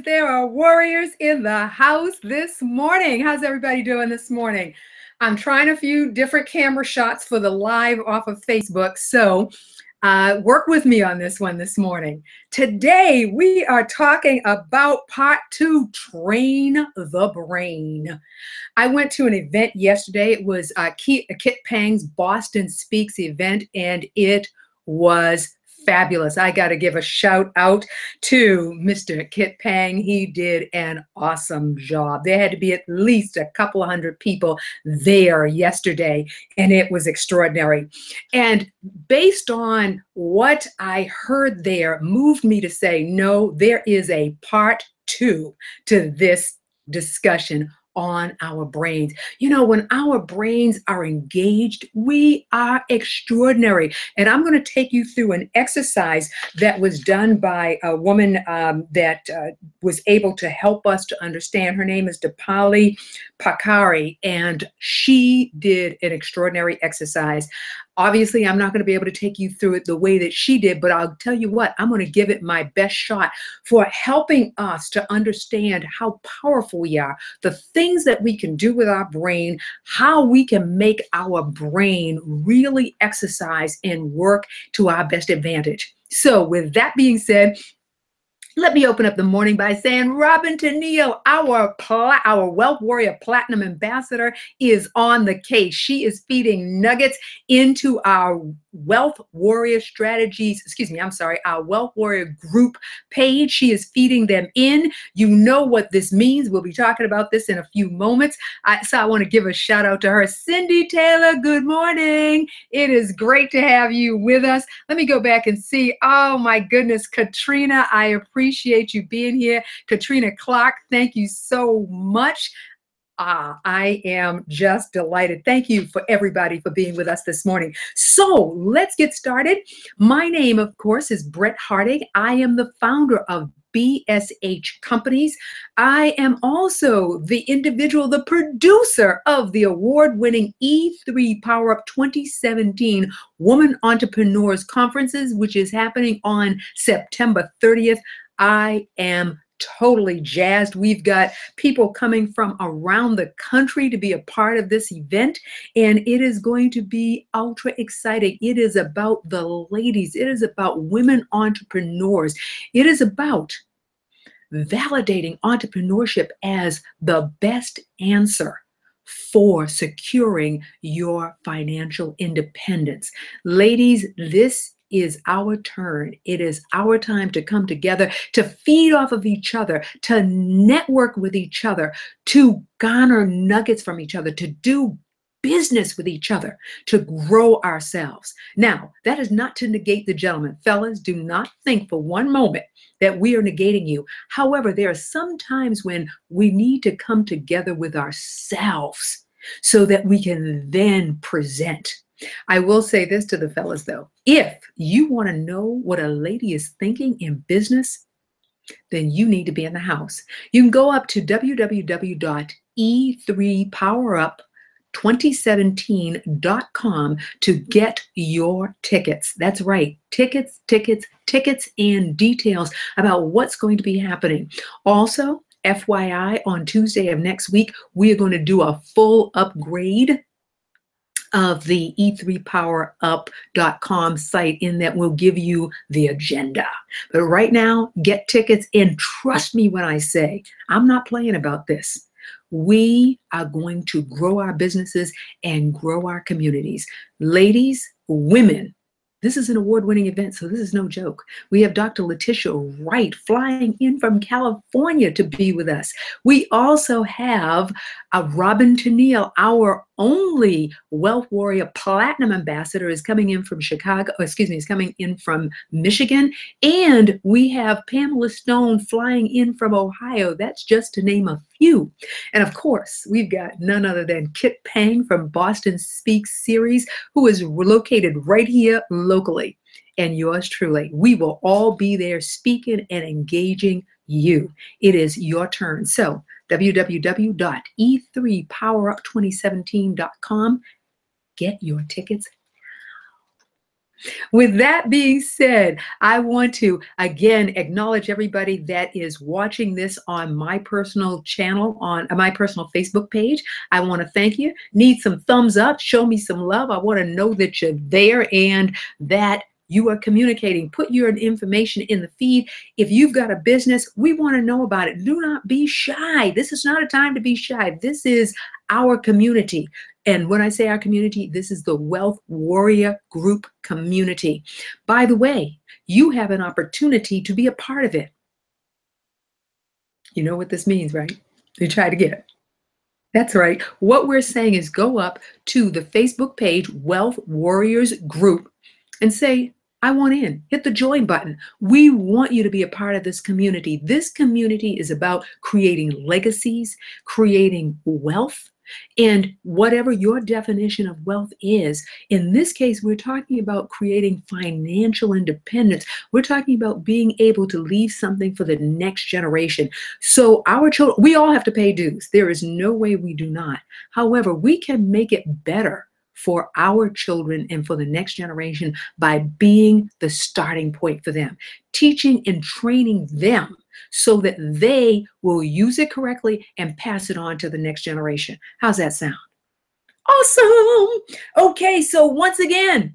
because there are warriors in the house this morning. How's everybody doing this morning? I'm trying a few different camera shots for the live off of Facebook, so work with me on this one this morning. Today, we are talking about part 2, Train the Brain. I went to an event yesterday. It was Kit Pang's Boston Speaks event, and it was fabulous. I got to give a shout out to Mr. Kit Pang. He did an awesome job. There had to be at least a couple of hundred people there yesterday, and it was extraordinary. And based on what I heard there, moved me to say, no, there is a part 2 to this discussion on our brains. You know, when our brains are engaged, we are extraordinary. And I'm going to take you through an exercise that was done by a woman that was able to help us to understand. Her name is Dipali Pakari, and she did an extraordinary exercise. Obviously, I'm not going to be able to take you through it the way that she did, but I'll tell you what, I'm going to give it my best shot for helping us to understand how powerful we are, the things that we can do with our brain, how we can make our brain really exercise and work to our best advantage. So with that being said, let me open up the morning by saying Robin Tennille, our Wealth Warrior Platinum Ambassador, is on the case. She is feeding nuggets into our Wealth Warrior Strategies, our Wealth Warrior group page. She is feeding them in. You know what this means. We'll be talking about this in a few moments. So I want to give a shout out to her. Cindy Taylor, good morning. It is great to have you with us. Let me go back and see. Oh my goodness, Katrina, I appreciate you being here. Katrina Clark, thank you so much. I am just delighted. Thank you for everybody for being with us this morning. So let's get started. My name, of course, is Brent Harding. I am the founder of BSH Companies. I am also the individual, the producer of the award-winning E3 Power Up 2017 Woman Entrepreneurs Conferences, which is happening on September 30th. I am totally jazzed. We've got people coming from around the country to be a part of this event, and it is going to be ultra exciting. It is about the ladies. It is about women entrepreneurs. It is about validating entrepreneurship as the best answer for securing your financial independence. Ladies, this is our turn. It is our time to come together, to feed off of each other, to network with each other, to garner nuggets from each other, to do business with each other, to grow ourselves. Now, that is not to negate the gentleman. Fellas, do not think for one moment that we are negating you. However, there are some times when we need to come together with ourselves so that we can then present. I will say this to the fellas, though. If you want to know what a lady is thinking in business, then you need to be in the house. You can go up to www.e3powerup2017.com to get your tickets. That's right. Tickets, and details about what's going to be happening. Also, FYI, on Tuesday of next week, we are going to do a full upgrade of the e3powerup.com site, in that will give you the agenda. But right now, get tickets, and trust me when I say, I'm not playing about this. We are going to grow our businesses and grow our communities. Ladies, women, this is an award-winning event, so this is no joke. We have Dr. Letitia Wright flying in from California to be with us. We also have Robin Tennille, our only Wealth Warrior Platinum Ambassador, is coming in from is coming in from Michigan. And we have Pamela Stone flying in from Ohio. That's just to name a few. And of course, we've got none other than Kit Pang from Boston Speaks series, who is located right here locally. And yours truly. We will all be there speaking and engaging you. It is your turn. So www.e3powerup2017.com. Get your tickets. With that being said, I want to again acknowledge everybody that is watching this on my personal channel, on my personal Facebook page. I want to thank you. Need some thumbs up, show me some love. I want to know that you're there and that you are communicating. Put your information in the feed. If you've got a business, we want to know about it. Do not be shy. This is not a time to be shy. This is our community. And when I say our community, this is the Wealth Warrior Group community. By the way, you have an opportunity to be a part of it. You know what this means, right? You try to get it. That's right. What we're saying is go up to the Facebook page, Wealth Warriors Group, and say, I want in. Hit the join button. We want you to be a part of this community. This community is about creating legacies, creating wealth, and whatever your definition of wealth is. In this case, we're talking about creating financial independence. We're talking about being able to leave something for the next generation. So our children, we all have to pay dues. There is no way we do not. However, we can make it better for our children and for the next generation by being the starting point for them, teaching and training them so that they will use it correctly and pass it on to the next generation. How's that sound? Awesome. Okay, so once again,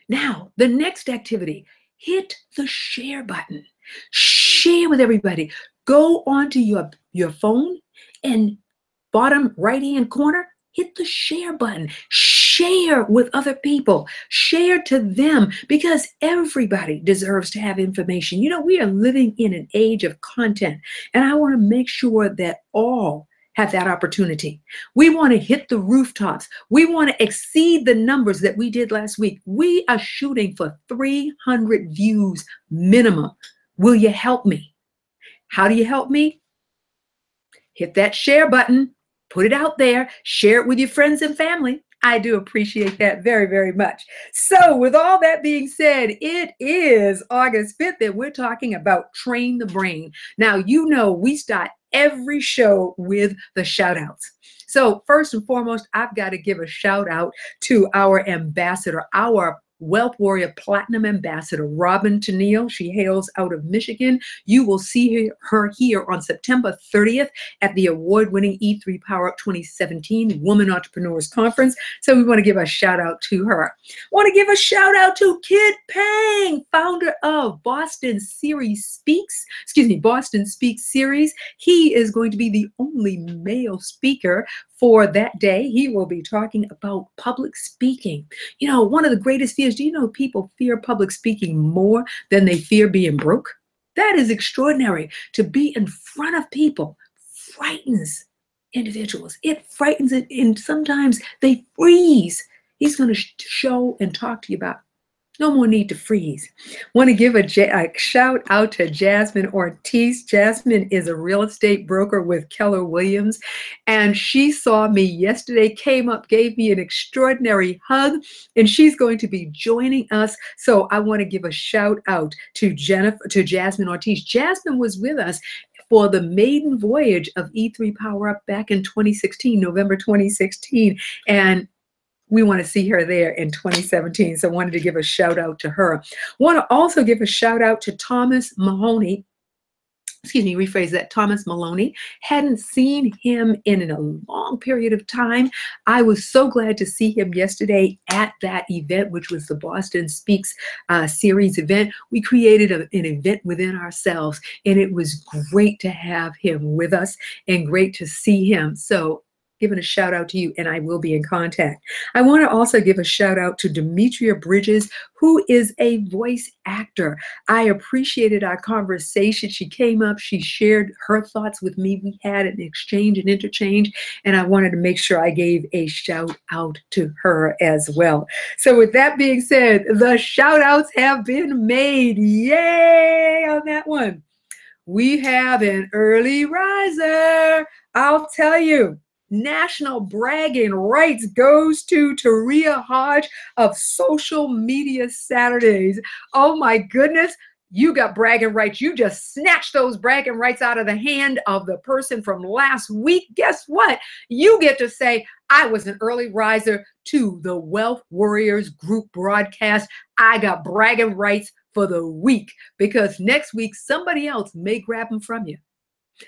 now the next activity, hit the share button. Share with everybody. Go onto your phone and bottom right-hand corner, hit the share button. Share with other people. Share to them because everybody deserves to have information. You know, we are living in an age of content, and I want to make sure that all have that opportunity. We want to hit the rooftops. We want to exceed the numbers that we did last week. We are shooting for 300 views minimum. Will you help me? How do you help me? Hit that share button. Put it out there, share it with your friends and family. I do appreciate that very, very much. So with all that being said, it is August 5th and we're talking about Train the Brain. Now, you know, we start every show with the shout outs. So first and foremost, I've got to give a shout out to our ambassador, our Wealth Warrior Platinum Ambassador, Robin Tennille. She hails out of Michigan. You will see her here on September 30th at the award-winning E3 Power Up 2017 Woman Entrepreneurs Conference. So we want to give a shout out to her. Want to give a shout out to Kid Pang, founder of Boston Speaks series. He is going to be the only male speaker for that day. He will be talking about public speaking. You know, one of the greatest fears, do you know people fear public speaking more than they fear being broke? That is extraordinary. To be in front of people frightens individuals. It frightens it, and sometimes they freeze. He's going to show and talk to you about no more need to freeze. Want to give a shout out to Jasmine Ortiz. Jasmine is a real estate broker with Keller Williams, and she saw me yesterday, came up, gave me an extraordinary hug, and she's going to be joining us. So I want to give a shout out to Jasmine Ortiz. Jasmine was with us for the maiden voyage of E3 Power Up back in 2016, November 2016, and we want to see her there in 2017. So I wanted to give a shout out to her. Want to also give a shout out to Thomas Mahoney. Excuse me, rephrase that, Thomas Maloney. Hadn't seen him in a long period of time. I was so glad to see him yesterday at that event, which was the Boston Speaks series event. We created an event within ourselves, and it was great to have him with us and great to see him. So giving a shout out to you, and I will be in contact. I want to also give a shout out to Demetria Bridges, who is a voice actor. I appreciated our conversation. She came up, she shared her thoughts with me. We had an exchange and interchange, and I wanted to make sure I gave a shout out to her as well. So with that being said, the shout outs have been made. Yay on that one. We have an early riser. I'll tell you. National bragging rights goes to Taria Hodge of Social Media Saturdays. Oh my goodness. you got bragging rights. You just snatched those bragging rights out of the hand of the person from last week. Guess what? You get to say, I was an early riser to the Wealth Warriors group broadcast. I got bragging rights for the week because next week somebody else may grab them from you.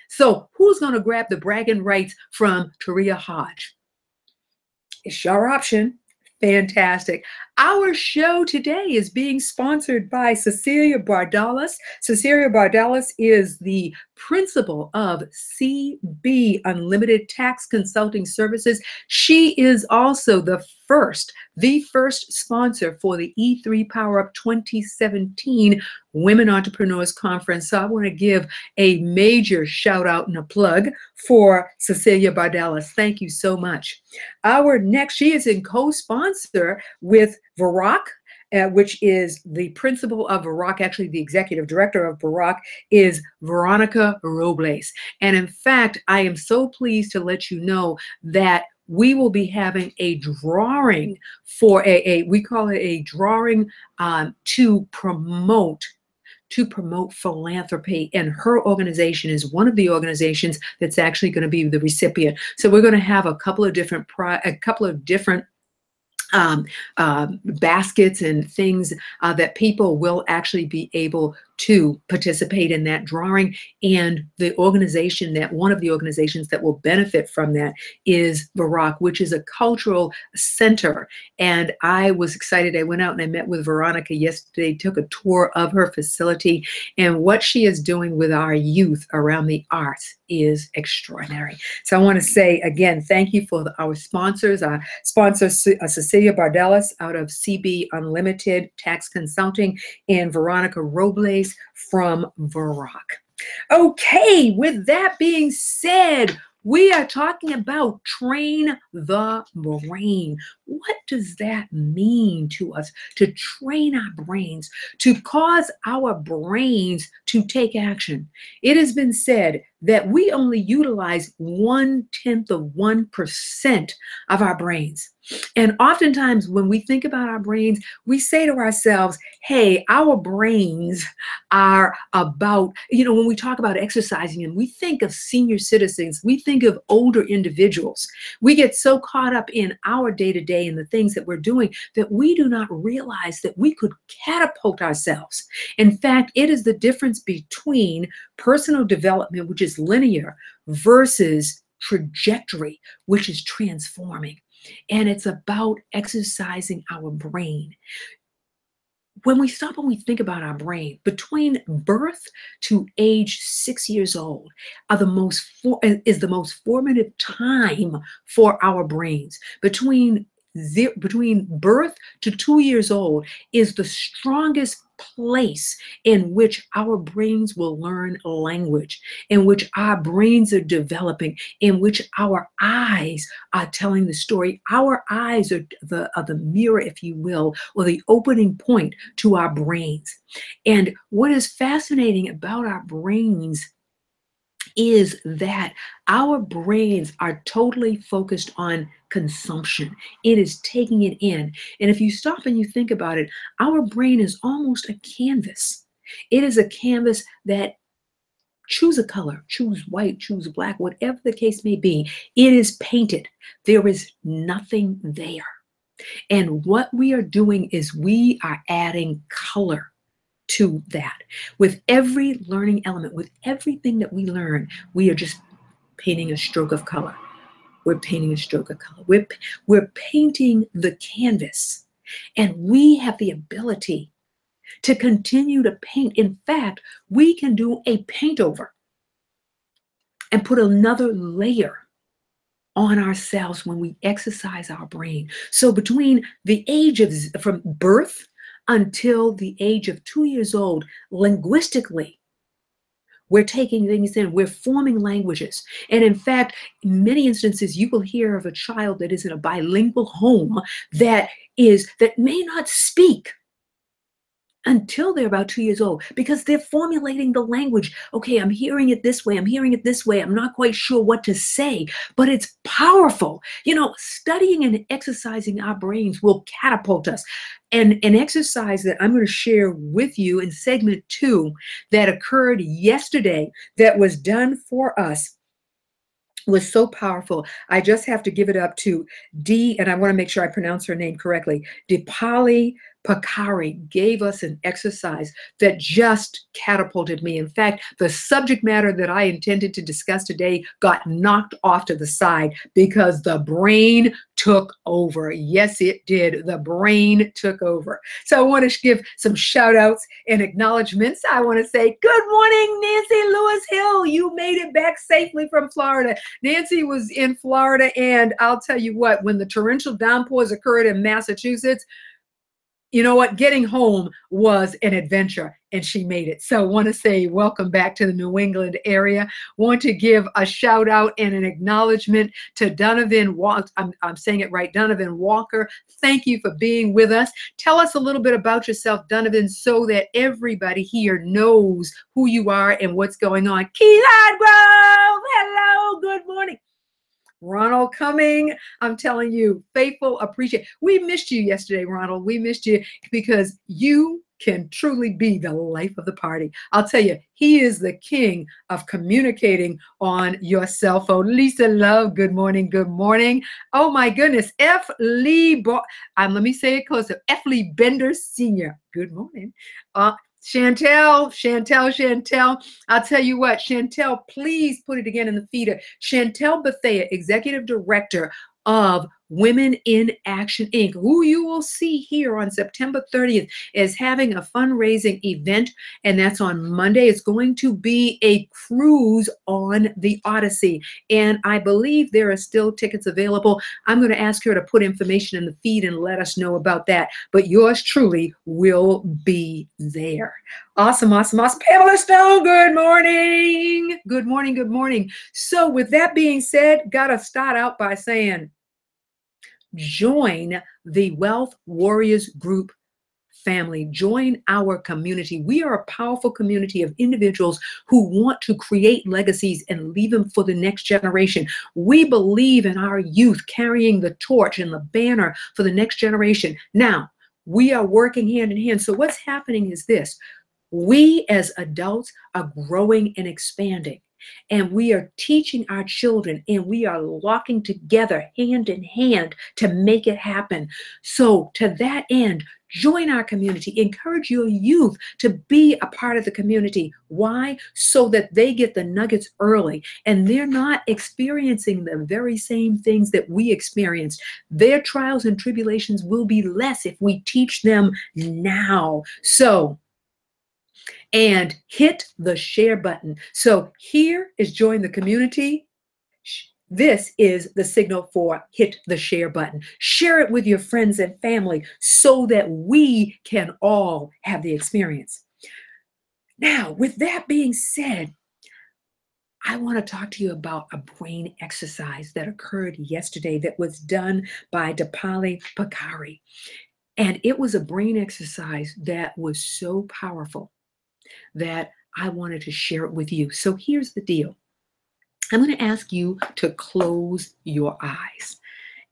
So who's going to grab the bragging rights from Taria Hodge? It's your option. Fantastic. Our show today is being sponsored by Cecilia Bardalis. Cecilia Bardalis is the principal of CB Unlimited Tax Consulting Services. She is also the first sponsor for the E3 Power Up 2017 Women Entrepreneurs Conference. So I want to give a major shout out and a plug for Cecilia Bardalis. Thank you so much. She is in co-sponsor with Barak, which is the principal of Barak. Actually, the executive director of Barak is Veronica Robles. And in fact, I am so pleased to let you know that we will be having a drawing for we call it a drawing to promote philanthropy, and her organization is one of the organizations that's actually going to be the recipient. So we're going to have a couple of different baskets and things that people will actually be able to participate in that drawing. And one of the organizations that will benefit from that is Barak, which is a cultural center. And I was excited. I went out and I met with Veronica yesterday, took a tour of her facility, and what she is doing with our youth around the arts is extraordinary. So I want to say again, thank you for our sponsors. Our sponsor, Cecilia Bardalis out of CB Unlimited Tax Consulting, and Veronica Robles from Barak. Okay, with that being said, we are talking about train the brain. What does that mean to us? To train our brains, to cause our brains to take action. It has been said that we only utilize 0.1% of our brains. And oftentimes when we think about our brains, we say to ourselves, hey, our brains are about, when we talk about exercising and we think of senior citizens, we think of older individuals. We get so caught up in our day-to-day and the things that we're doing that we do not realize that we could catapult ourselves. In fact, it is the difference between personal development, which is linear, versus trajectory, which is transforming. And it's about exercising our brain. When we stop and we think about our brain, between birth to age 6 years old is the most formative time for our brains. Between birth to 2 years old is the strongest place in which our brains will learn language, in which our brains are developing, in which our eyes are telling the story. Our eyes are the mirror, if you will, or the opening point to our brains. And what is fascinating about our brains is that our brains are totally focused on consumption. It is taking it in. And if you stop and you think about it, our brain is almost a canvas. It is a canvas that choose a color, choose white, choose black, whatever the case may be, it is painted. There is nothing there. And what we are doing is we are adding color to that. With every learning element, with everything that we learn, we are just painting a stroke of color. We're painting a stroke of color. We're painting the canvas. And we have the ability to continue to paint. In fact, we can do a paint over and put another layer on ourselves when we exercise our brain. So between the age from birth until the age of 2 years old, linguistically, we're taking things in, we're forming languages. And in fact, in many instances, you will hear of a child that is in a bilingual home that may not speak, until they're about 2 years old, because they're formulating the language. Okay, I'm hearing it this way. I'm hearing it this way. I'm not quite sure what to say, but it's powerful. You know, studying and exercising our brains will catapult us. And an exercise that I'm going to share with you in segment 2 that occurred yesterday that was done for us was so powerful. I just have to give it up to Dee, and I want to make sure I pronounce her name correctly. Dipali Pakari gave us an exercise that just catapulted me. In fact, the subject matter that I intended to discuss today got knocked off to the side because the brain took over. Yes, it did. The brain took over. So I want to give some shout outs and acknowledgments. I want to say, good morning, Nancy Lewis Hill. You made it back safely from Florida. Nancy was in Florida, and I'll tell you what, when the torrential downpours occurred in Massachusetts, you know what, getting home was an adventure, and she made it. So I want to say welcome back to the New England area. Want to give a shout out and an acknowledgement to Donovan Walker. I'm saying it right, Donovan Walker. Thank you for being with us. Tell us a little bit about yourself, Donovan, so that everybody here knows who you are and what's going on. Keith Grove, hello, good morning. Ronald Cumming, I'm telling you, faithful, appreciate. We missed you yesterday, Ronald. We missed you because you can truly be the life of the party. I'll tell you, he is the king of communicating on your cell phone. Lisa Love, good morning, good morning. Oh my goodness, F. Lee, let me say it closer. F. Lee Bender Sr., good morning. Chantel, I'll tell you what, Chantel, please put it again in the feeder. Chantel Bethea, Executive Director of Women in Action, Inc., who you will see here on September 30th, is having a fundraising event, and that's on Monday. It's going to be a cruise on the Odyssey, and I believe there are still tickets available. I'm going to ask her to put information in the feed and let us know about that, but yours truly will be there. Awesome, awesome, awesome. Pamela Stone, good morning. Good morning, good morning. So with that being said, got to start out by saying, join the Wealth Warriors Group family. Join our community. We are a powerful community of individuals who want to create legacies and leave them for the next generation. We believe in our youth carrying the torch and the banner for the next generation. Now, we are working hand in hand. So what's happening is this. We as adults are growing and expanding. And we are teaching our children, and we are locking together hand in hand to make it happen. So to that end, join our community. Encourage your youth to be a part of the community. Why? So that they get the nuggets early and they're not experiencing the very same things that we experienced. Their trials and tribulations will be less if we teach them now. So, and hit the share button. So here is join the community. This is the signal for hit the share button. Share it with your friends and family so that we can all have the experience. Now, with that being said, I want to talk to you about a brain exercise that occurred yesterday that was done by Dipali Pakari. And it was a brain exercise that was so powerful that I wanted to share it with you. So here's the deal. I'm going to ask you to close your eyes.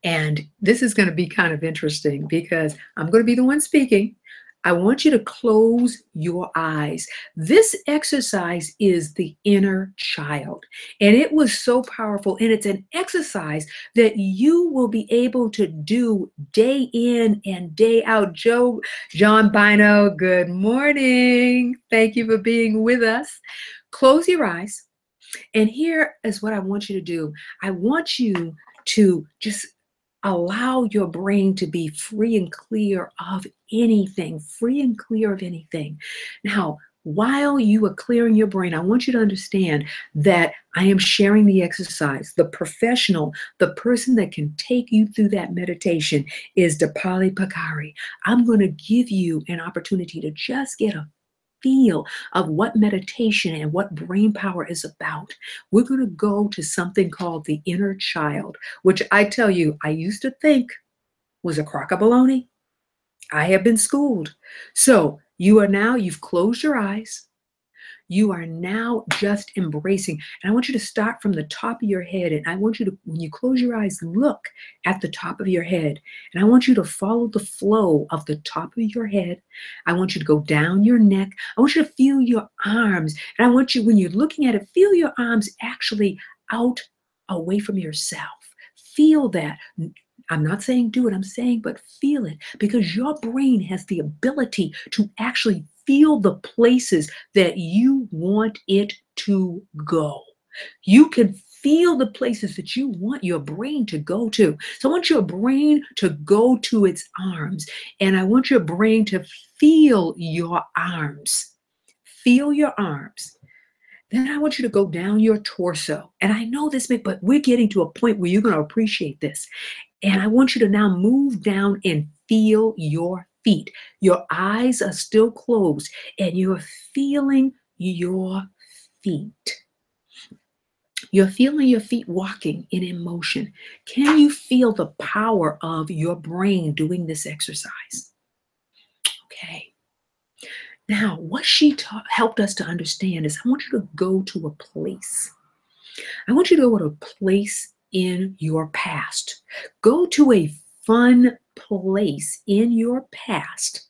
And this is going to be kind of interesting because I'm going to be the one speaking. I want you to close your eyes. This exercise is the inner child, and it was so powerful. And it's an exercise that you will be able to do day in and day out. John Bino, good morning. Thank you for being with us. Close your eyes. And here is what I want you to do. I want you to just allow your brain to be free and clear of anything, free and clear of anything. Now, while you are clearing your brain, I want you to understand that I am sharing the exercise. The professional, the person that can take you through that meditation is Dipali Pakari. I'm going to give you an opportunity to just get a feel of what meditation and what brain power is about. We're going to go to something called the inner child, which I tell you, I used to think was a crock of baloney. I have been schooled. So You've closed your eyes. You are now just embracing. And I want you to start from the top of your head. And I want you to, when you close your eyes, look at the top of your head. And I want you to follow the flow of the top of your head. I want you to go down your neck. I want you to feel your arms. And I want you, when you're looking at it, feel your arms actually out away from yourself. Feel that. I'm not saying do it, I'm saying, but feel it, because your brain has the ability to actually feel the places that you want it to go. You can feel the places that you want your brain to go to. So I want your brain to go to its arms, and I want your brain to feel your arms. Feel your arms. Then I want you to go down your torso. And I know this, but we're getting to a point where you're going to appreciate this. And I want you to now move down and feel your feet. Your eyes are still closed and you're feeling your feet. You're feeling your feet walking in emotion. Can you feel the power of your brain doing this exercise? Okay. Now, what she helped us to understand is I want you to go to a place. I want you to go to a place in your past. Go to a fun place in your past.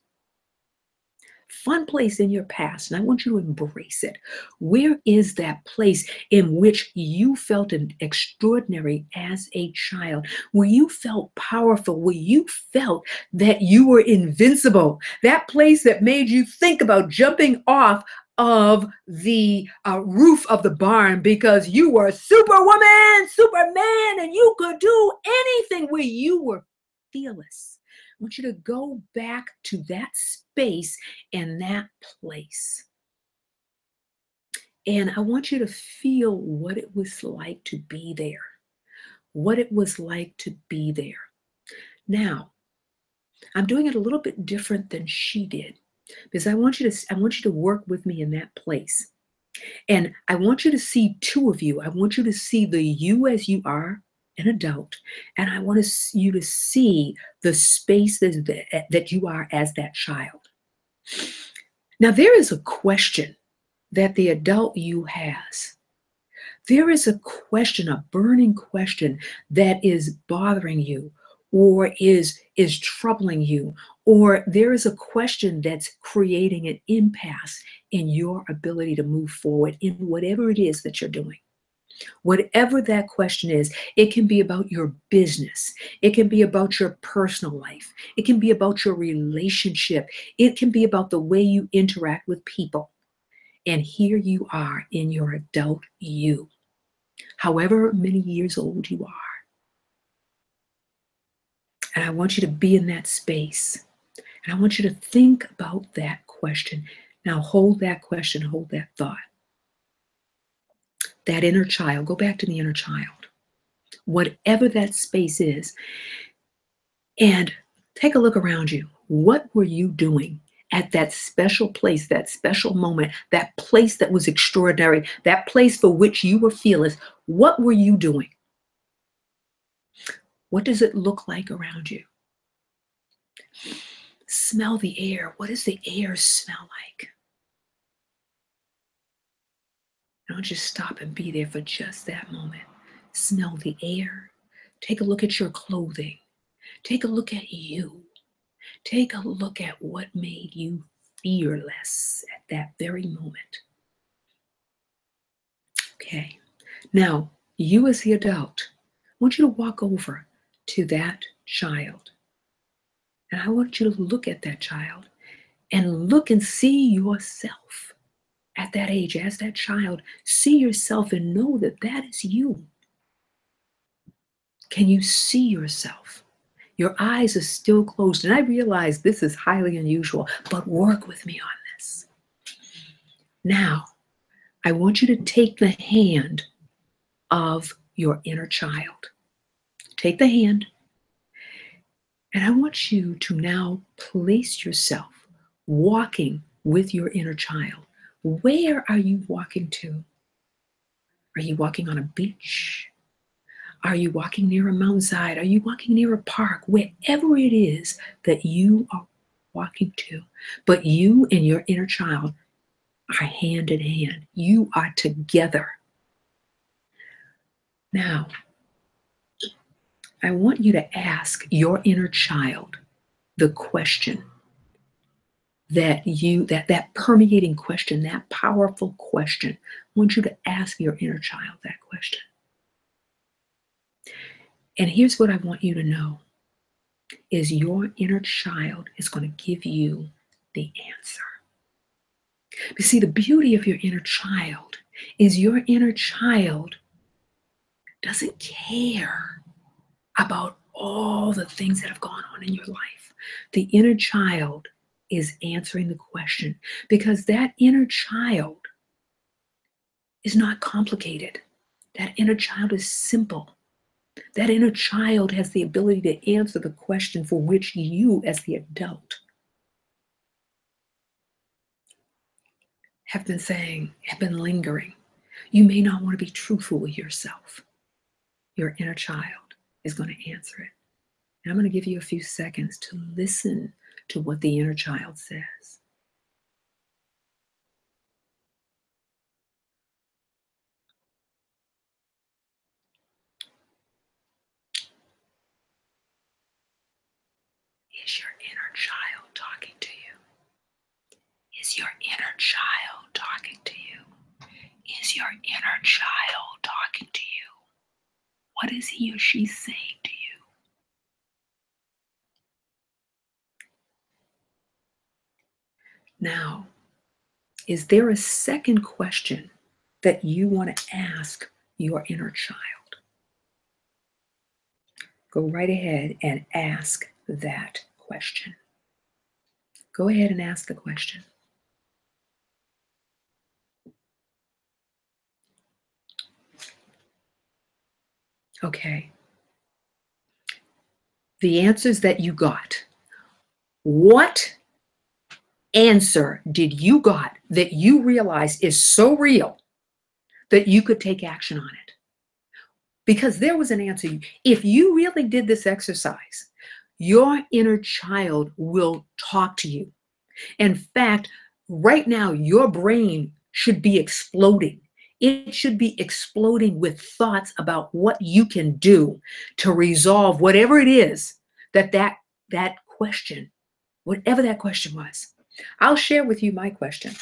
Fun place in your past, and I want you to embrace it. Where is that place in which you felt extraordinary as a child, where you felt powerful, where you felt that you were invincible? That place that made you think about jumping off of the roof of the barn because you were Superwoman, Superman, and you could do anything, where you were fearless. I want you to go back to that space and that place. And I want you to feel what it was like to be there. What it was like to be there. Now, I'm doing it a little bit different than she did, because I want you to work with me in that place. And I want you to see two of you. I want you to see the you as you are, an adult, and I want you to see the space that you are as that child. Now, there is a question that the adult you has. There is a question, a burning question that is bothering you, or is troubling you, or there is a question that's creating an impasse in your ability to move forward in whatever it is that you're doing. Whatever that question is, it can be about your business. It can be about your personal life. It can be about your relationship. It can be about the way you interact with people. And here you are in your adult you, however many years old you are. And I want you to be in that space. And I want you to think about that question. Now hold that question, hold that thought. That inner child, go back to the inner child. Whatever that space is, and take a look around you. What were you doing at that special place, that special moment, that place that was extraordinary, that place for which you were fearless? What were you doing? What does it look like around you? Smell the air. What does the air smell like? I want you to stop and be there for just that moment. Smell the air. Take a look at your clothing. Take a look at you. Take a look at what made you fearless at that very moment. Okay. Now, you as the adult, I want you to walk over to that child. And I want you to look at that child and look and see yourself at that age, as that child. See yourself and know that that is you. Can you see yourself? Your eyes are still closed. And I realize this is highly unusual, but work with me on this. Now, I want you to take the hand of your inner child. Take the hand. And I want you to now place yourself walking with your inner child. Where are you walking to? Are you walking on a beach? Are you walking near a mountainside? Are you walking near a park? Wherever it is that you are walking to. But you and your inner child are hand in hand. You are together. Now, I want you to ask your inner child the question that permeating question, that powerful question. I want you to ask your inner child that question. And here's what I want you to know is your inner child is going to give you the answer. You see, the beauty of your inner child is your inner child doesn't care about all the things that have gone on in your life. The inner child is answering the question because that inner child is not complicated. That inner child is simple. That inner child has the ability to answer the question for which you, as the adult, have been lingering. You may not want to be truthful with yourself. Your inner child is going to answer it. And I'm going to give you a few seconds to listen to what the inner child says. Is your inner child talking to you? Is your inner child talking to you? Is your inner child talking to you? What is he or she saying to you? Now, is there a second question that you want to ask your inner child? Go right ahead and ask that question. Go ahead and ask the question. Okay. The answers that you got. What answer did you got that you realize is so real that you could take action on it? Because there was an answer. If you really did this exercise, your inner child will talk to you. In fact, right now, your brain should be exploding. It should be exploding with thoughts about what you can do to resolve whatever it is that question, whatever that question was. I'll share with you my question.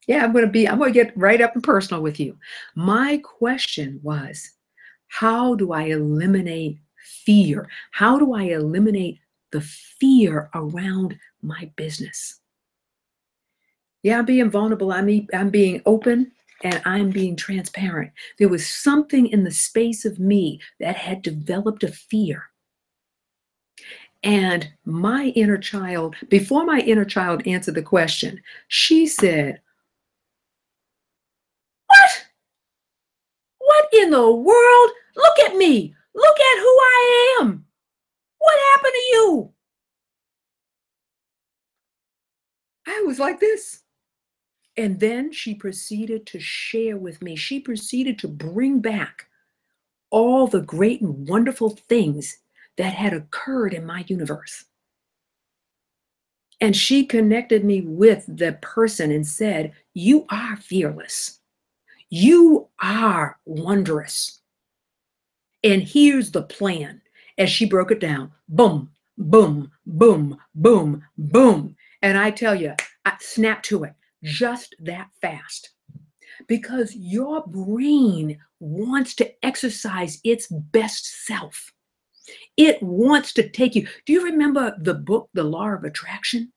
Yeah, I'm going to get right up and personal with you. My question was, how do I eliminate fear? How do I eliminate the fear around my business? Yeah, I'm being vulnerable. I'm being open and I'm being transparent. There was something in the space of me that had developed a fear. And my inner child, before my inner child answered the question, she said, "What? What in the world? Look at me. Look at who I am. What happened to you?" I was like this. And then she proceeded to share with me. She proceeded to bring back all the great and wonderful things that had occurred in my universe. And she connected me with the person and said, "You are fearless. You are wondrous. And here's the plan." As she broke it down, boom, boom, boom, boom, boom. And I tell you, I snapped to it just that fast. Because your brain wants to exercise its best self. It wants to take you. Do you remember the book, The Law of Attraction?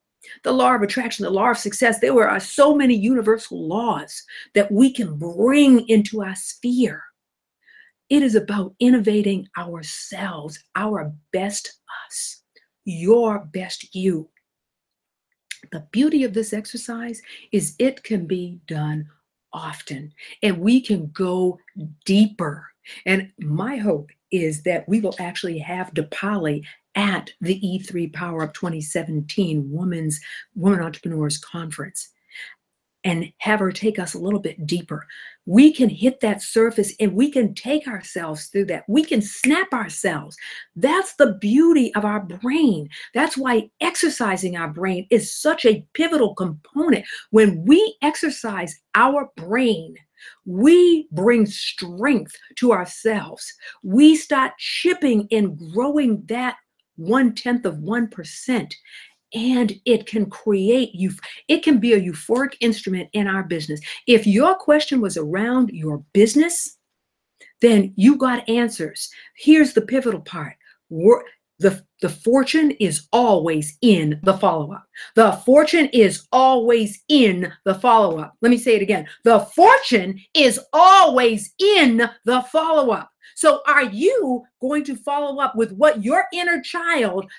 The law of attraction, the law of success. There are so many universal laws that we can bring into our sphere. It is about innovating ourselves, our best us, your best you. The beauty of this exercise is it can be done often and we can go deeper. And my hope is that we will actually have Dipali at the E3 Power Up 2017 Women Entrepreneurs Conference. and have her take us a little bit deeper. We can hit that surface and we can take ourselves through that. We can snap ourselves. That's the beauty of our brain. That's why exercising our brain is such a pivotal component. When we exercise our brain, we bring strength to ourselves. We start chipping and growing that 0.1%. And it can create you. It can be a euphoric instrument in our business. If your question was around your business, then you got answers. Here's the pivotal part. The fortune is always in the follow-up. The fortune is always in the follow-up. Let me say it again. The fortune is always in the follow-up. So are you going to follow up with what your inner child,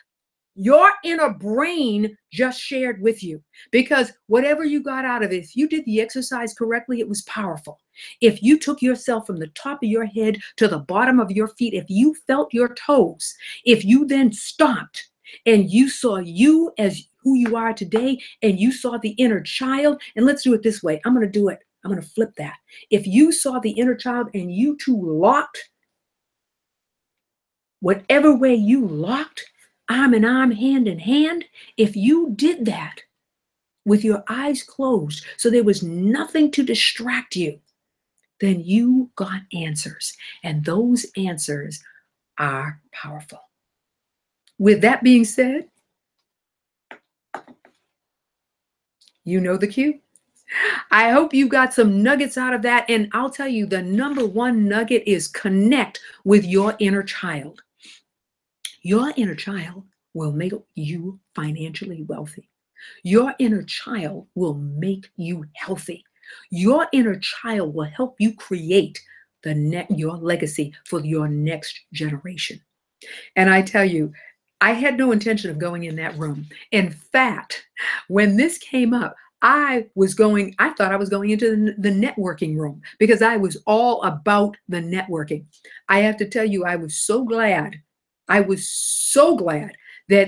your inner brain just shared with you? Because whatever you got out of it, if you did the exercise correctly, it was powerful. If you took yourself from the top of your head to the bottom of your feet, if you felt your toes, if you then stopped and you saw you as who you are today, and you saw the inner child, and let's do it this way. I'm going to do it. I'm going to flip that. If you saw the inner child and you two locked, whatever way you locked, arm in arm, hand in hand, if you did that with your eyes closed, so there was nothing to distract you, then you got answers. And those answers are powerful. With that being said, you know the cue. I hope you got some nuggets out of that. And I'll tell you, the number one nugget is connect with your inner child. Your inner child will make you financially wealthy. Your inner child will make you healthy. Your inner child will help you create your legacy for your next generation. And I tell you, I had no intention of going in that room. In fact, when this came up, I thought I was going into the networking room, because I was all about the networking. I have to tell you, I was so glad that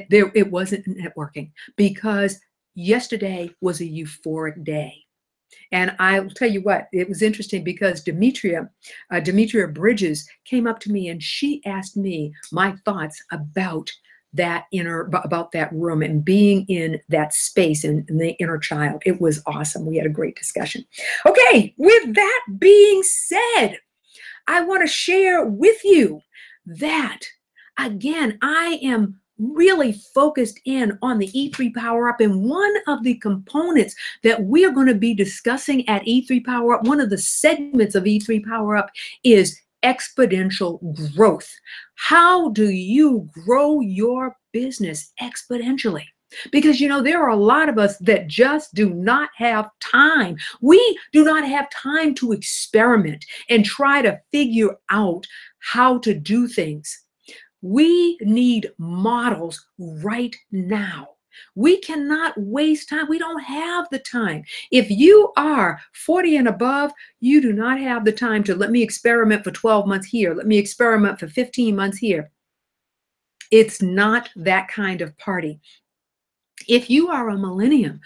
it wasn't networking, because yesterday was a euphoric day. And I'll tell you what, it was interesting, because Demetria Bridges came up to me and she asked me my thoughts about that room and being in that space and the inner child. It was awesome. We had a great discussion. Okay, with that being said, I want to share with you that, again, I am really focused in on the E3 Power Up. And one of the components that we are going to be discussing at E3 Power Up, one of the segments of E3 Power Up, is exponential growth. How do you grow your business exponentially? Because, there are a lot of us that just do not have time. We do not have time to experiment and try to figure out how to do things. We need models right now. We cannot waste time. We don't have the time. If you are 40 and above, you do not have the time to let me experiment for 12 months here. Let me experiment for 15 months here. It's not that kind of party. If you are a millennium,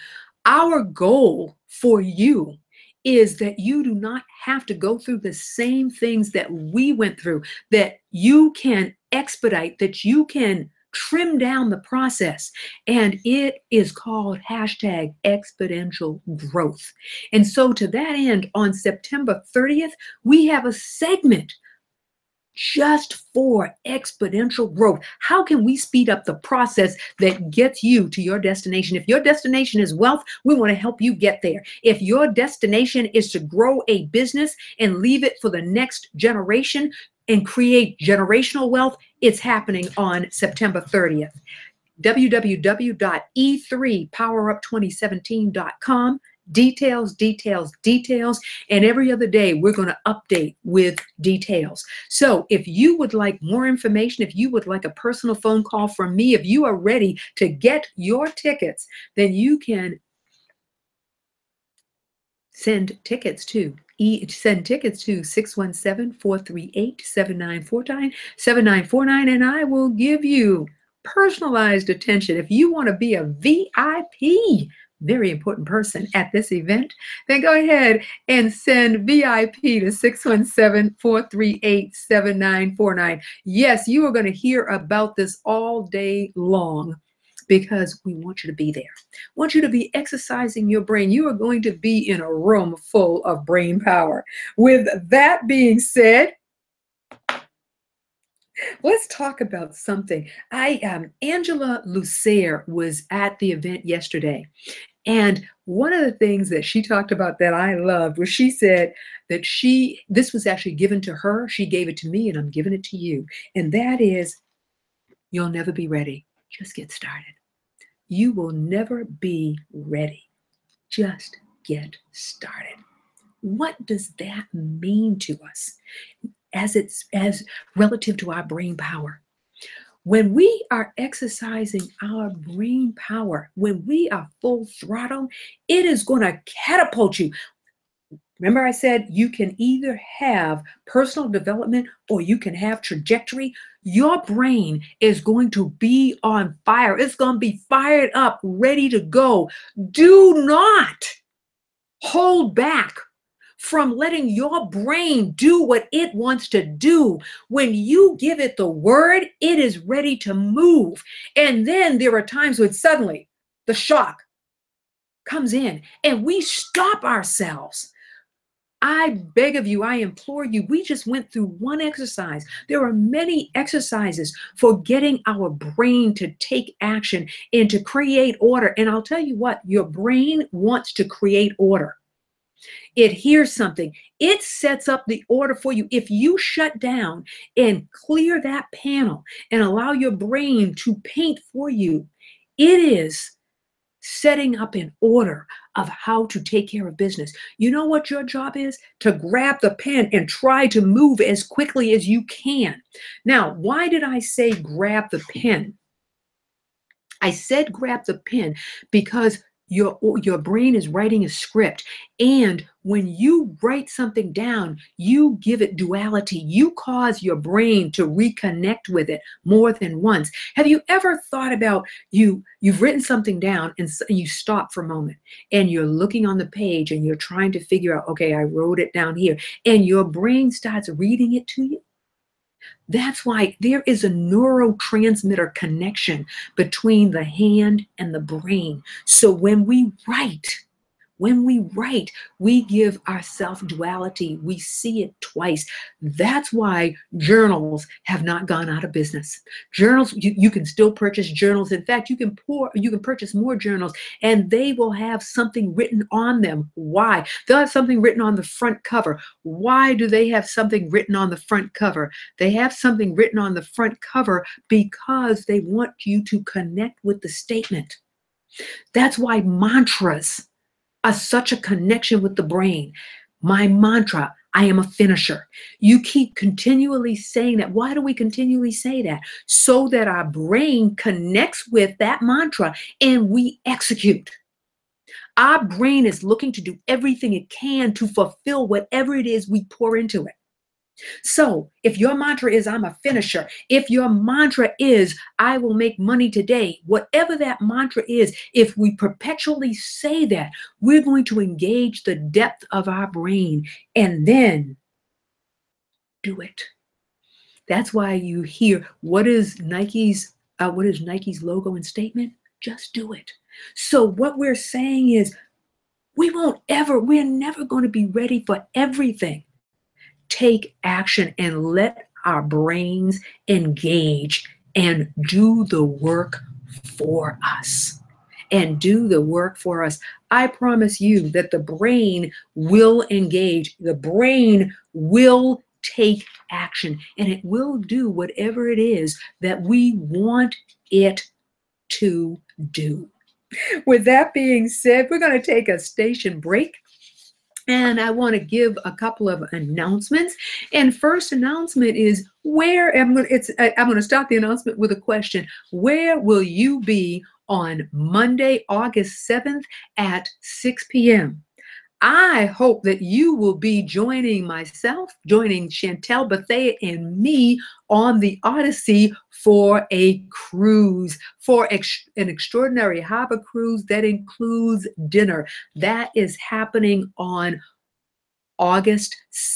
our goal for you is that you do not have to go through the same things that we went through, that you can expedite, that you can trim down the process. And it is called #exponential growth. And so to that end, on September 30th, we have a segment just for exponential growth. How can we speed up the process that gets you to your destination? If your destination is wealth, we want to help you get there. If your destination is to grow a business and leave it for the next generation and create generational wealth, it's happening on September 30th. www.e3powerup2017.com. Details. And every other day, we're going to update with details. So if you would like more information, if you would like a personal phone call from me, if you are ready to get your tickets, then you can send tickets to 617-438-7949, and I will give you personalized attention. If you want to be a VIP very important person at this event, then go ahead and send VIP to 617-438-7949. Yes, you are going to hear about this all day long because we want you to be there. We want you to be exercising your brain. You are going to be in a room full of brain power. With that being said, let's talk about something. Angela Lucier was at the event yesterday. And one of the things that she talked about that I loved was she said that this was actually given to her. She gave it to me and I'm giving it to you. And that is, you'll never be ready. Just get started. You will never be ready. Just get started. What does that mean to us as relative to our brain power? When we are exercising our brain power, when we are full throttle, it is going to catapult you. Remember I said you can either have personal development or you can have trajectory. Your brain is going to be on fire. It's going to be fired up, ready to go. Do not hold back from letting your brain do what it wants to do. When you give it the word, it is ready to move. And then there are times when suddenly the shock comes in and we stop ourselves. I beg of you, I implore you, we just went through one exercise. There are many exercises for getting our brain to take action and to create order. And I'll tell you what, your brain wants to create order. It hears something. It sets up the order for you. If you shut down and clear that panel and allow your brain to paint for you, it is setting up an order of how to take care of business. You know what your job is? To grab the pen and try to move as quickly as you can. Now, why did I say grab the pen? I said grab the pen because your brain is writing a script. And when you write something down, you give it duality. You cause your brain to reconnect with it more than once. Have you ever thought about you've written something down and you stop for a moment and you're looking on the page and you're trying to figure out, okay, I wrote it down here, and your brain starts reading it to you? That's why there is a neurotransmitter connection between the hand and the brain. So when we write, we give ourselves duality. We see it twice. That's why journals have not gone out of business. Journals, you can still purchase journals. In fact, you can purchase more journals and they will have something written on them. Why? They'll have something written on the front cover. Why do they have something written on the front cover? They have something written on the front cover because they want you to connect with the statement. That's why mantras are such a connection with the brain. My mantra, I am a finisher. You keep continually saying that. Why do we continually say that? So that our brain connects with that mantra and we execute. Our brain is looking to do everything it can to fulfill whatever it is we pour into it. So if your mantra is, I'm a finisher, if your mantra is, I will make money today, whatever that mantra is, if we perpetually say that, we're going to engage the depth of our brain and then do it. That's why you hear, what is Nike's logo and statement? Just do it. So what we're saying is, we're never going to be ready for everything. Take action and let our brains engage and do the work for us. And do the work for us. I promise you that the brain will engage. The brain will take action and it will do whatever it is that we want it to do. With that being said, we're going to take a station break. And I want to give a couple of announcements. And first announcement is I'm going to start the announcement with a question. Where will you be on Monday, August 7th at 6 p.m.? I hope that you will be joining myself, joining Chantel Bethea and me on the Odyssey for a cruise, for an extraordinary harbor cruise that includes dinner. That is happening on August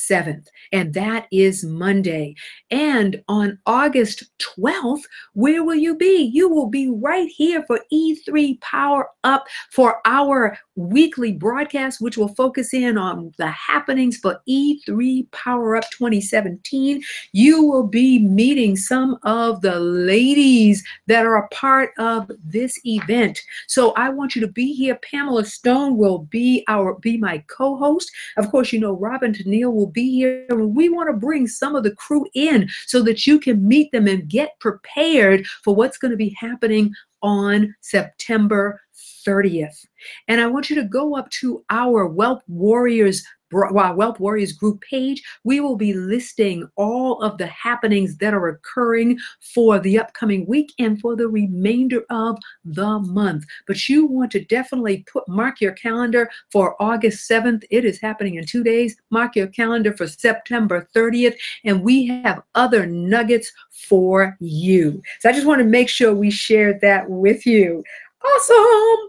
7th, and that is Monday. And on August 12th, where will you be? You will be right here for E3 Power Up for our weekly broadcast, which will focus in on the happenings for E3 Power Up 2017. You will be meeting some of the ladies that are a part of this event. So I want you to be here. Pamela Stone will be my co-host. Of course, you know, Robin Tennille will be here. We want to bring some of the crew in so that you can meet them and get prepared for what's going to be happening on September 30th. And I want you to go up to our Wealth Warriors group page. We will be listing all of the happenings that are occurring for the upcoming week and for the remainder of the month. But you want to definitely mark your calendar for August 7th. It is happening in 2 days. Mark your calendar for September 30th. And we have other nuggets for you. So I just want to make sure we share that with you. Awesome.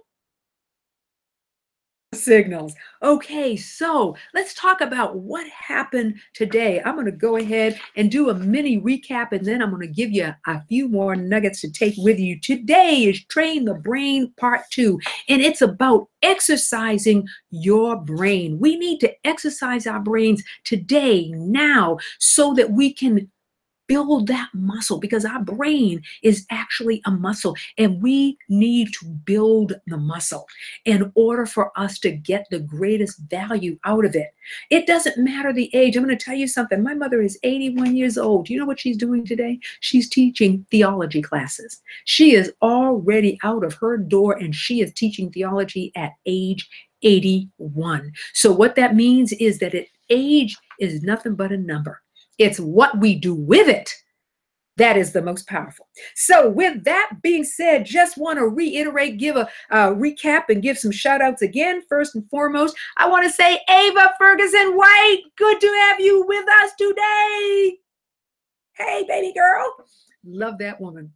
Signals. Okay, so let's talk about what happened today. I'm going to go ahead and do a mini recap, and then I'm going to give you a few more nuggets to take with you. Today is Train the Brain Part 2, and it's about exercising your brain. We need to exercise our brains today, now, so that we can build that muscle, because our brain is actually a muscle and we need to build the muscle in order for us to get the greatest value out of it. It doesn't matter the age. I'm going to tell you something. My mother is 81 years old. Do you know what she's doing today? She's teaching theology classes. She is already out of her door and she is teaching theology at age 81. So what that means is that age is nothing but a number. It's what we do with it that is the most powerful. So with that being said, just want to reiterate, give a recap and give some shout outs again. First and foremost, I want to say Ava Ferguson White, good to have you with us today. Hey, baby girl. Love that woman.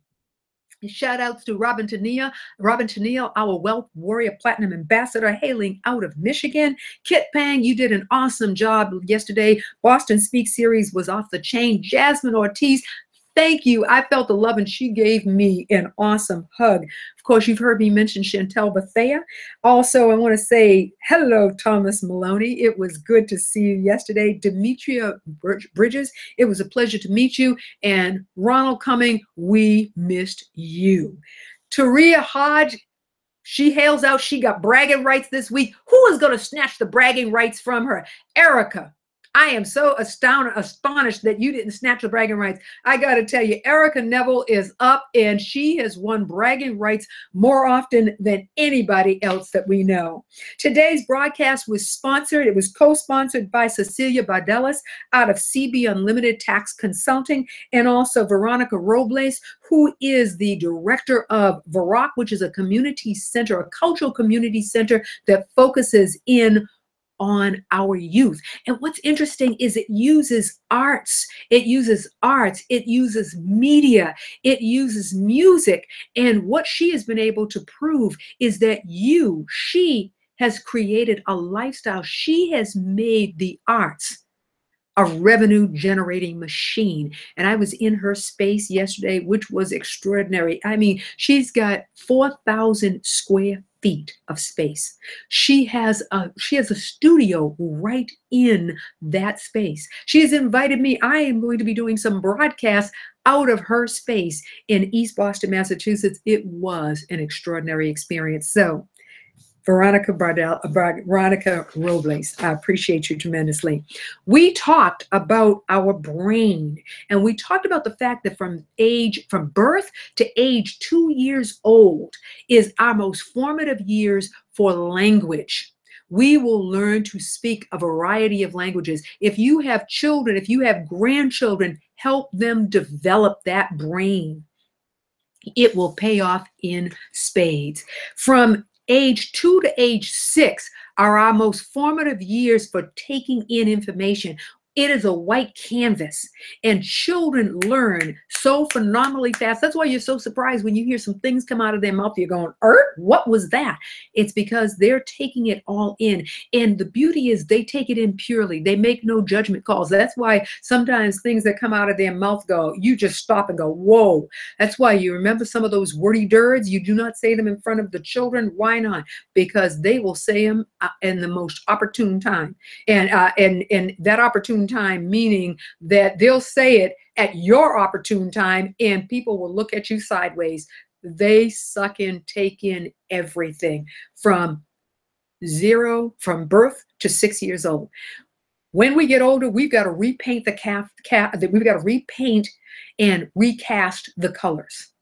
Shout outs to Robin Tennille, our Wealth Warrior Platinum Ambassador, hailing out of Michigan. Kit Pang, you did an awesome job yesterday. Boston Speak Series was off the chain. Jasmine Ortiz, thank you. I felt the love and she gave me an awesome hug. Of course, you've heard me mention Chantel Bethea. Also, I want to say hello, Thomas Maloney. It was good to see you yesterday. Demetria Bridges, it was a pleasure to meet you. And Ronald Cumming, we missed you. Taria Hodge, she hails out. She got bragging rights this week. Who is going to snatch the bragging rights from her? Erica. I am so astonished that you didn't snatch the bragging rights. I got to tell you, Erica Neville is up and she has won bragging rights more often than anybody else that we know. Today's broadcast was sponsored. It was co-sponsored by Cecilia Bardelis out of CB Unlimited Tax Consulting, and also Veronica Robles, who is the director of VAROC, which is a community center, a cultural community center that focuses in on our youth. And what's interesting is it uses arts, it uses media, it uses music. And what she has been able to prove is that she has created a lifestyle. She has made the arts a revenue generating machine. And I was in her space yesterday, which was extraordinary. I mean, she's got 4,000 square feet of space. She has a studio right in that space. She has invited me. I am going to be doing some broadcasts out of her space in East Boston, Massachusetts. It was an extraordinary experience. So Veronica Robles, I appreciate you tremendously. We talked about our brain, and we talked about the fact that from birth to age 2 years old is our most formative years for language. We will learn to speak a variety of languages. If you have children, if you have grandchildren, help them develop that brain. It will pay off in spades. From Age 2 to age 6 are our most formative years for taking in information. It is a white canvas, and children learn so phenomenally fast. That's why you're so surprised when you hear some things come out of their mouth. You're going, what was that? It's because they're taking it all in. And the beauty is they take it in purely. They make no judgment calls. That's why sometimes things that come out of their mouth you just stop and go, whoa. That's why you remember some of those wordy dirds. You do not say them in front of the children. Why not? Because they will say them in the most opportune time. And that opportune time meaning that they'll say it at your opportune time and people will look at you sideways. They suck in, take in everything from birth to 6 years old. When we get older, we've got to repaint we've got to repaint and recast the colors.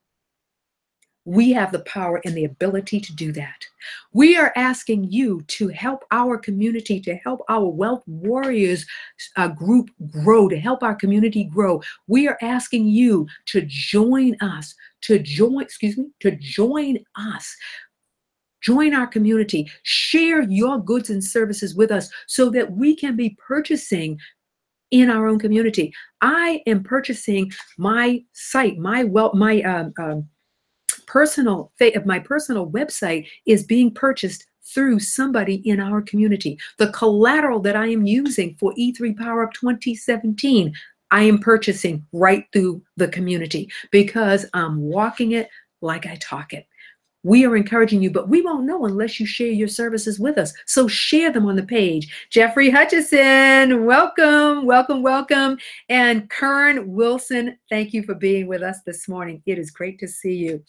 We have the power and the ability to do that. We are asking you to help our community, to help our Wealth Warriors group grow, to help our community grow. We are asking you to join us, join us. Join our community. Share your goods and services with us so that we can be purchasing in our own community. I am purchasing my site, my personal website is being purchased through somebody in our community. The collateral that I am using for E3 Power Up 2017, I am purchasing right through the community because I'm walking it like I talk it. We are encouraging you, but we won't know unless you share your services with us. So share them on the page. Jeffrey Hutchison, welcome, welcome, welcome. And Kern Wilson, thank you for being with us this morning. It is great to see you.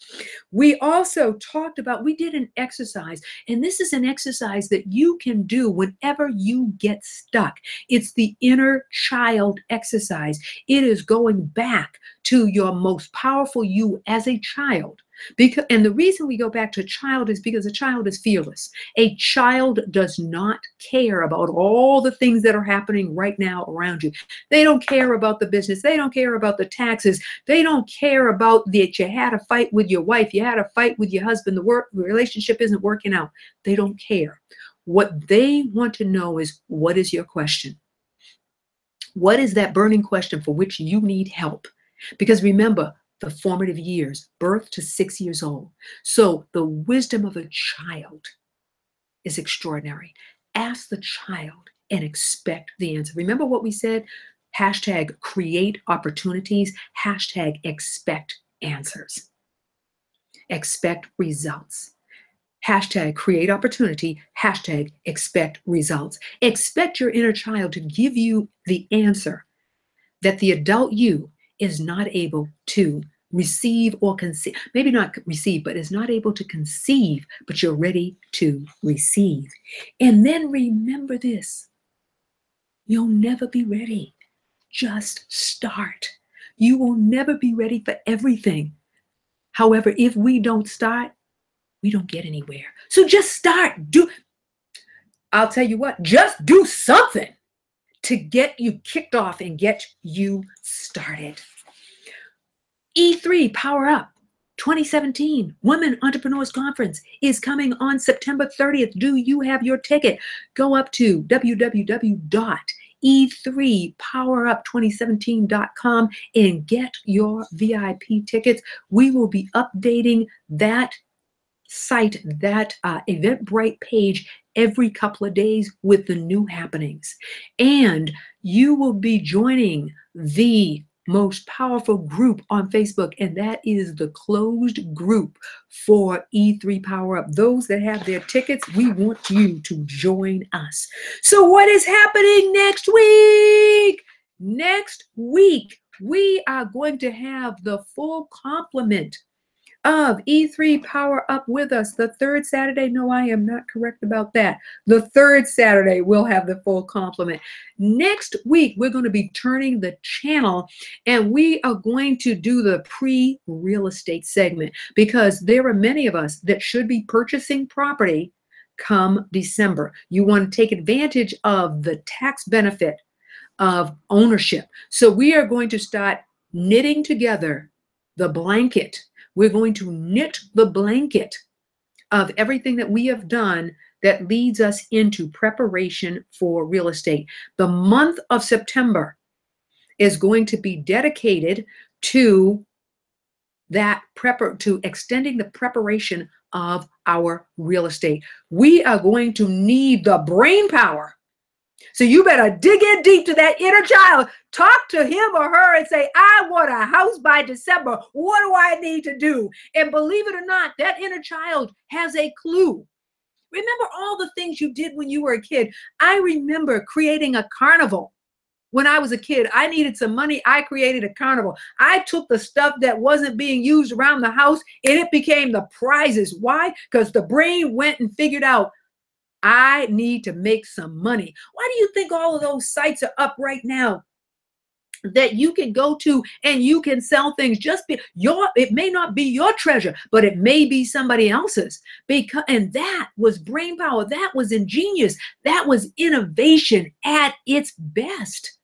We also talked about, we did an exercise, and this is an exercise that you can do whenever you get stuck. It's the inner child exercise. It is going back to your most powerful you as a child. And the reason we go back to a child is because a child is fearless. A child does not care about all the things that are happening right now around you. They don't care about the business. They don't care about the taxes. They don't care about that you had a fight with your wife. You had a fight with your husband. The relationship isn't working out. They don't care. What they want to know is, what is your question? What is that burning question for which you need help? Because remember, the formative years, birth to 6 years old. So the wisdom of a child is extraordinary. Ask the child and expect the answer. Remember what we said? Hashtag create opportunities. Hashtag expect answers. Expect results. Hashtag create opportunity. Hashtag expect results. Expect your inner child to give you the answer that the adult you is not able to receive or conceive. Maybe not receive, but is not able to conceive, but you're ready to receive. And then remember this, you'll never be ready. Just start. You will never be ready for everything. However, if we don't start, we don't get anywhere. So just start. I'll tell you what, just do something to get you kicked off and get you started. E3 Power Up 2017 Women Entrepreneurs Conference is coming on September 30th. Do you have your ticket? Go up to www.e3powerup2017.com and get your VIP tickets. We will be updating that site, that Eventbrite page every couple of days with the new happenings. And you will be joining the most powerful group on Facebook, and that is the closed group for E3 Power Up. Those that have their tickets, we want you to join us. So what is happening next week? Next week, we are going to have the full complement of E3 Power Up with us. The third Saturday, no, I am not correct about that. The third Saturday, we'll have the full complement. Next week, we're going to be turning the channel and we are going to do the pre-real estate segment because there are many of us that should be purchasing property come December. You want to take advantage of the tax benefit of ownership. So we are going to start knitting together the blanket. We're going to knit the blanket of everything that we have done that leads us into preparation for real estate. The month of September is going to be dedicated to to extending the preparation of our real estate. We are going to need the brain power. So you better dig in deep to that inner child. Talk to him or her and say, I want a house by December. What do I need to do? And believe it or not, that inner child has a clue. Remember all the things you did when you were a kid. I remember creating a carnival. When I was a kid, I needed some money. I created a carnival. I took the stuff that wasn't being used around the house and it became the prizes. Why? Because the brain went and figured out, I need to make some money. Why do you think all of those sites are up right now that you can go to and you can sell things? It may not be your treasure, but it may be somebody else's. And that was brain power. That was ingenious. That was innovation at its best.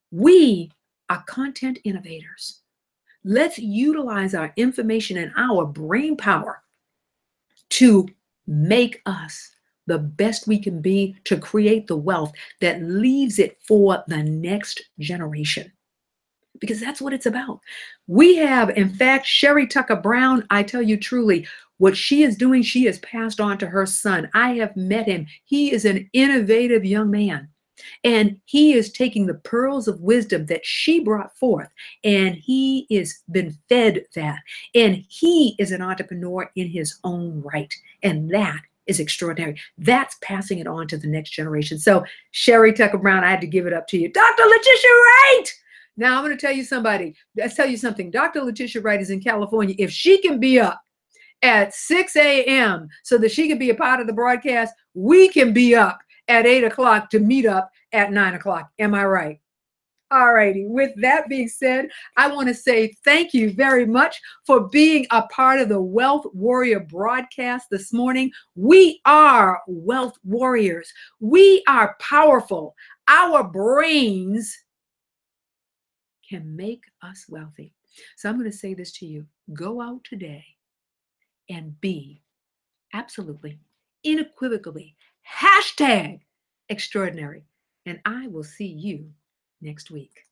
We are content innovators. Let's utilize our information and our brain power to make us the best we can be, to create the wealth that leaves it for the next generation. Because that's what it's about. We have, in fact, Sherry Tucker Brown, I tell you truly, what she is doing, she has passed on to her son. I have met him. He is an innovative young man. And he is taking the pearls of wisdom that she brought forth, and he is been fed that. And he is an entrepreneur in his own right. And that is extraordinary. That's passing it on to the next generation. So Sherry Tucker Brown, I had to give it up to you. Dr. Letitia Wright. Now I'm going to tell you something. Dr. Letitia Wright is in California. If she can be up at 6 a.m. so that she can be a part of the broadcast, we can be up at 8 o'clock to meet up at 9 o'clock. Am I right? All righty. With that being said, I want to say thank you very much for being a part of the Wealth Warrior broadcast this morning. We are wealth warriors. We are powerful. Our brains can make us wealthy. So I'm going to say this to you. Go out today and be absolutely, unequivocally, #extraordinary. And I will see you next week.